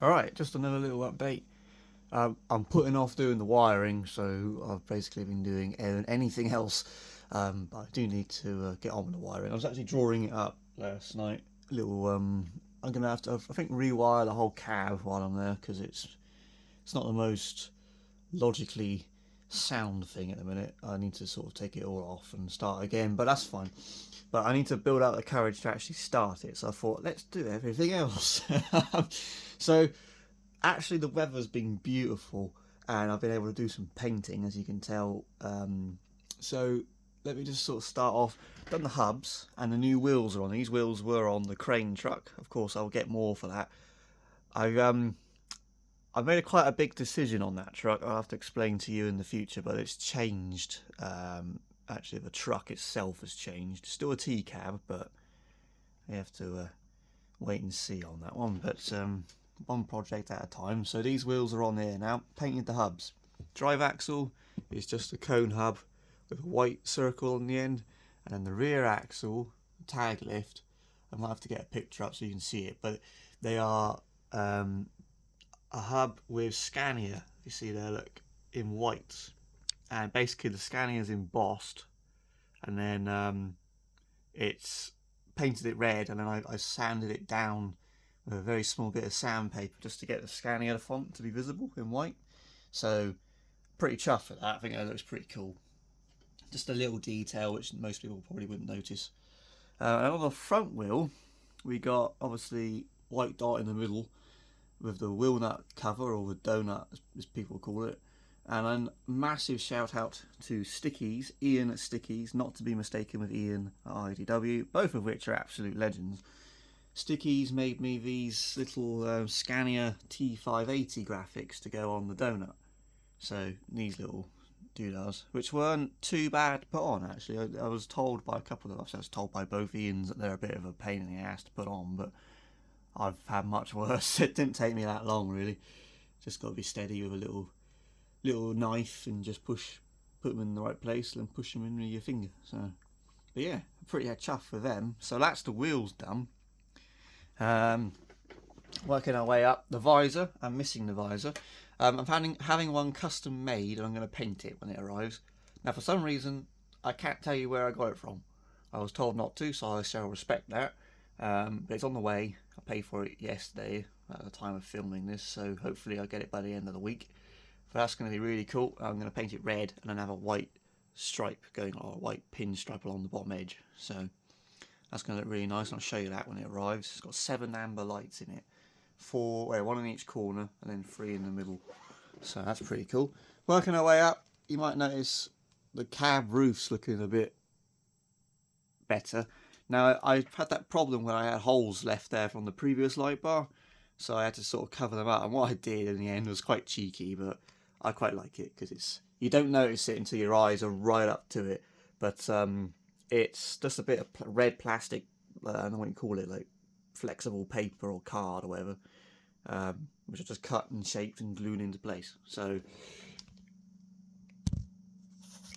Alright, just another little update. I'm putting off doing the wiring, so I've basically been doing anything else. But I do need to get on with the wiring. I was actually drawing it up last night. I'm gonna have to, I think, rewire the whole cab while I'm there because it's not the most logically sound thing at the minute. I need to sort of take it all off and start again, but that's fine. But I need to build out the courage to actually start it. So I thought, let's do everything else. So actually, the weather's been beautiful, and I've been able to do some painting, as you can tell. So let me just sort of start off. Done the hubs, and the new wheels are on. These wheels were on the crane truck. Of course, I'll get more for that. I've made quite a big decision on that truck. I'll have to explain to you in the future, but it's changed. Actually, the truck itself has changed. Still a T cab, but you have to wait and see on that one. But one project at a time. So these wheels are on here now. Painted the hubs. Drive axle is just a cone hub with a white circle on the end, and then the rear axle tag lift. I might have to get a picture up so you can see it, but they are a hub with Scania. You see there, look, in white, and basically the Scania is embossed, and then it's painted it red, and then I sanded it down with a very small bit of sandpaper just to get the Scania font to be visible in white. So pretty chuffed with that. I think that looks pretty cool. Just a little detail which most people probably wouldn't notice. And on the front wheel, we got obviously white dot in the middle with the wheel nut cover, or the donut as people call it. And a massive shout out to Stickies, Ian at Stickies, not to be mistaken with Ian at IDW, both of which are absolute legends. Stickies made me these little Scania T580 graphics to go on the donut. So these little doodads, which weren't too bad to put on actually. I was told by a couple of us, I was told by both Ians that they're a bit of a pain in the ass to put on, but I've had much worse. It didn't take me that long really. Just got to be steady with a little knife and just put them in the right place and push them in with your finger. So, but yeah, pretty chuffed with them. So that's the wheels done. Um, Working our way up. The visor, I'm missing the visor. I'm having one custom made, and I'm going to paint it when it arrives. Now, for some reason, I can't tell you where I got it from. I was told not to, so I shall respect that. But it's on the way. I paid for it yesterday at the time of filming this, so hopefully I'll get it by the end of the week. But that's going to be really cool. I'm going to paint it red and then have a white stripe going, or a white pin stripe along the bottom edge. So that's going to look really nice, and I'll show you that when it arrives. It's got 7 amber lights in it. 1 in each corner and then 3 in the middle. So that's pretty cool. Working our way up, you might notice the cab roof's looking a bit better. Now, I've had that problem where I had holes left there from the previous light bar, so I had to sort of cover them up. And what I did in the end was quite cheeky, but I quite like it because you don't notice it until your eyes are right up to it. But it's just a bit of red plastic, I don't know what you call it, like flexible paper or card or whatever, which are just cut and shaped and glued into place. So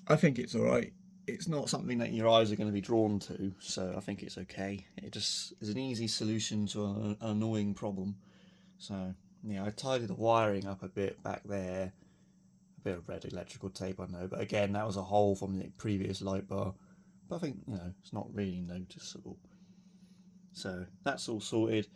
I think it's alright. It's not something that your eyes are going to be drawn to, so I think it's okay. It just is an easy solution to an annoying problem. So yeah, I tidied the wiring up a bit back there. A bit of red electrical tape, I know, but again, that was a hole from the previous light bar. But I think, it's not really noticeable. So that's all sorted.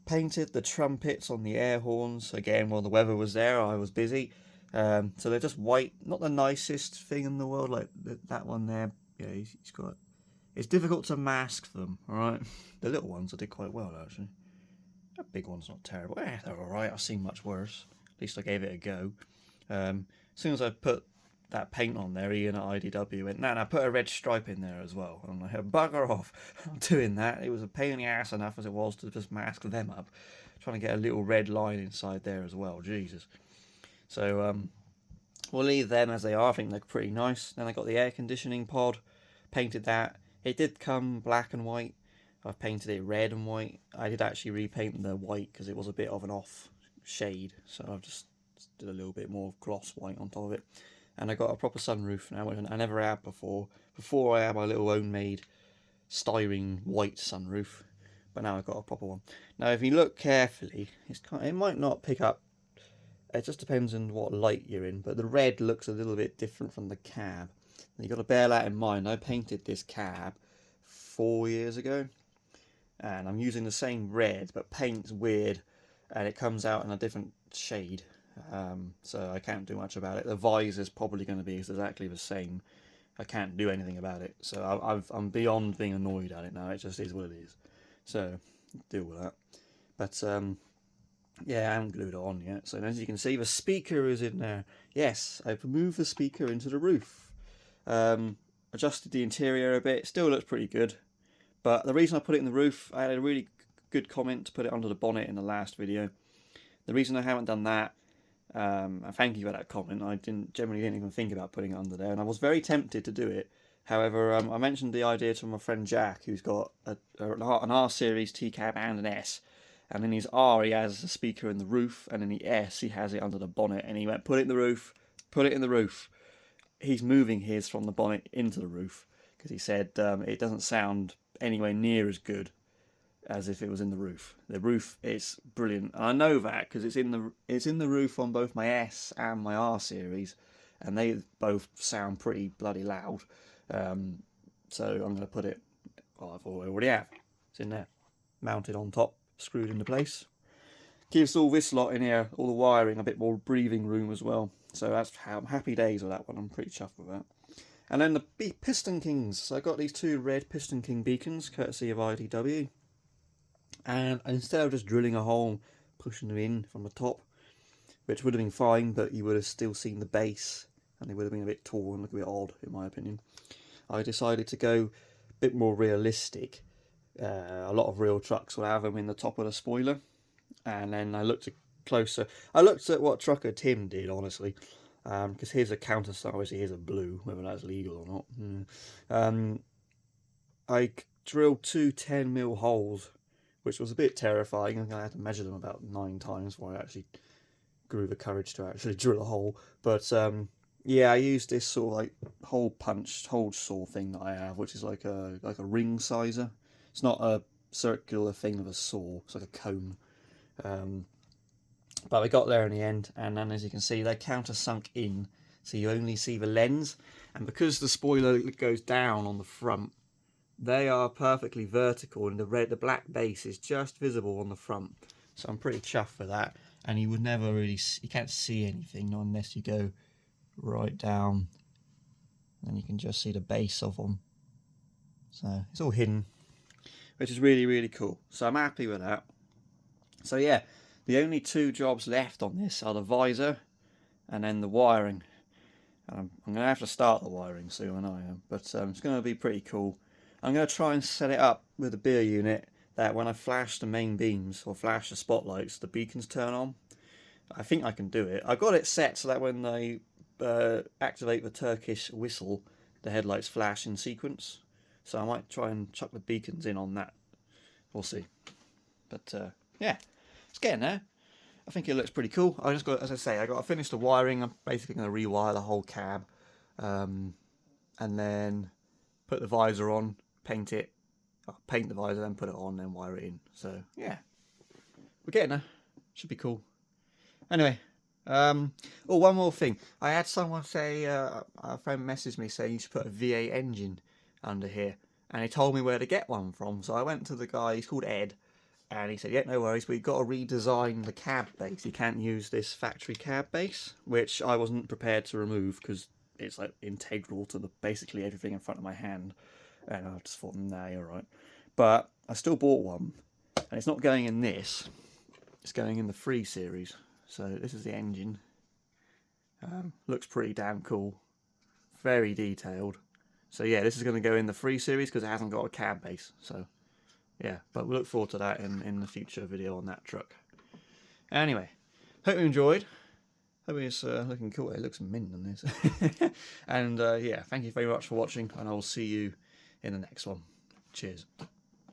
Painted the trumpets on the air horns. Again, while the weather was there, I was busy. So they're just white, not the nicest thing in the world, like that one there. Yeah, he's got. It's difficult to mask them. All right, the little ones I did quite well actually. The big one's not terrible. They're all right. I've seen much worse. At least I gave it a go. As soon as I put that paint on there, Ian at IDW went, nah, put a red stripe in there as well. And I'm like, bugger off. I'm doing that. It was a pain in the ass enough as it was to just mask them up. Trying to get a little red line inside there as well. Jesus. So we'll leave them as they are. I think they're pretty nice. Then I got the air conditioning pod, painted that. It did come black and white. I've painted it red and white. I did actually repaint the white because it was a bit of an off shade. So I've just did a little bit more gloss white on top of it. And I got a proper sunroof now, which I never had before. Before I had my little homemade styrene white sunroof, but now I've got a proper one. Now if you look carefully, it might not pick up, it just depends on what light you're in, but the red looks a little bit different from the cab. You've got to bear that in mind. I painted this cab 4 years ago, and I'm using the same red, but paint's weird, and it comes out in a different shade, so I can't do much about it. The visor's probably going to be exactly the same. I can't do anything about it, so I'm beyond being annoyed at it now. It just is what it is, so deal with that. But yeah, I haven't glued it on yet. So as you can see, the speaker is in there. Yes, I've moved the speaker into the roof. Adjusted the interior a bit. Still looks pretty good. But the reason I put it in the roof, I had a really good comment to put it under the bonnet in the last video. The reason I haven't done that, and thank you for that comment. I generally didn't even think about putting it under there, and I was very tempted to do it. However, I mentioned the idea to my friend Jack, who's got an R series T-cab and an S. And in his R, he has a speaker in the roof, and in the S, he has it under the bonnet. And he went, put it in the roof, put it in the roof. He's moving his from the bonnet into the roof, because he said it doesn't sound anywhere near as good as if it was in the roof. The roof is brilliant. And I know that because it's in the roof on both my S and my R series, and they both sound pretty bloody loud. So I'm going to put it, well, I already have. It's in there, mounted on top, screwed into place. Gives all this lot in here, all the wiring, a bit more breathing room as well. So that's how I'm happy days with that one. I'm pretty chuffed with that. And then the Piston Kings. So I got these two red Piston King beacons, courtesy of IDW. And instead of just drilling a hole, pushing them in from the top, which would have been fine, but you would have still seen the base, and they would have been a bit tall and look a bit odd, in my opinion. I decided to go a bit more realistic. A lot of real trucks will have them in the top of the spoiler, and then I looked closer. I looked at what Trucker Tim did, honestly, because here's a countersunk. Obviously, here's a blue, whether that's legal or not. I drilled two 10mm holes, which was a bit terrifying. I had to measure them about 9 times before I actually grew the courage to actually drill a hole. But yeah, I used this sort of like hole saw thing that I have, which is like a ring sizer. It's not a circular thing of a saw, it's like a cone. But we got there in the end, and then as you can see, they countersunk in, so you only see the lens. And because the spoiler goes down on the front, they are perfectly vertical, and the black base is just visible on the front. So I'm pretty chuffed for that. And you would never really, you can't see anything unless you go right down, and you can just see the base of them. So it's all hidden, which is really, really cool. So I'm happy with that. So yeah, the only 2 jobs left on this are the visor and then the wiring. And I'm going to have to start the wiring soon, I am. But it's going to be pretty cool. I'm going to try and set it up with a beer unit that when I flash the main beams or flash the spotlights, the beacons turn on. I think I can do it. I've got it set so that when they activate the Turkish whistle, the headlights flash in sequence. So I might try and chuck the beacons in on that. We'll see. But yeah, it's getting there. I think it looks pretty cool. I just got, as I say, I got to finish the wiring. I'm basically going to rewire the whole cab, and then put the visor on, paint it, paint the visor, then put it on, then wire it in. So yeah, we're getting there. Should be cool. Anyway, oh, one more thing. I had someone say, a friend messaged me saying you should put a V8 engine under here, and he told me where to get one from. So I went to the guy. He's called Ed. And he said, yeah, no worries, but you've got to redesign the cab base. You can't use this factory cab base, which I wasn't prepared to remove because it's like integral to basically everything in front of my hand. And I just thought, nah, you're right. But I still bought one, and it's not going in this. It's going in the 3 series. So this is the engine. Looks pretty damn cool. Very detailed. So yeah, this is going to go in the 3 series because it hasn't got a cab base. So yeah, but we look forward to that in the future video on that truck. Anyway, hope you enjoyed. Hope it's looking cool. It looks mint on this. And yeah, thank you very much for watching, and I will see you in the next one. Cheers.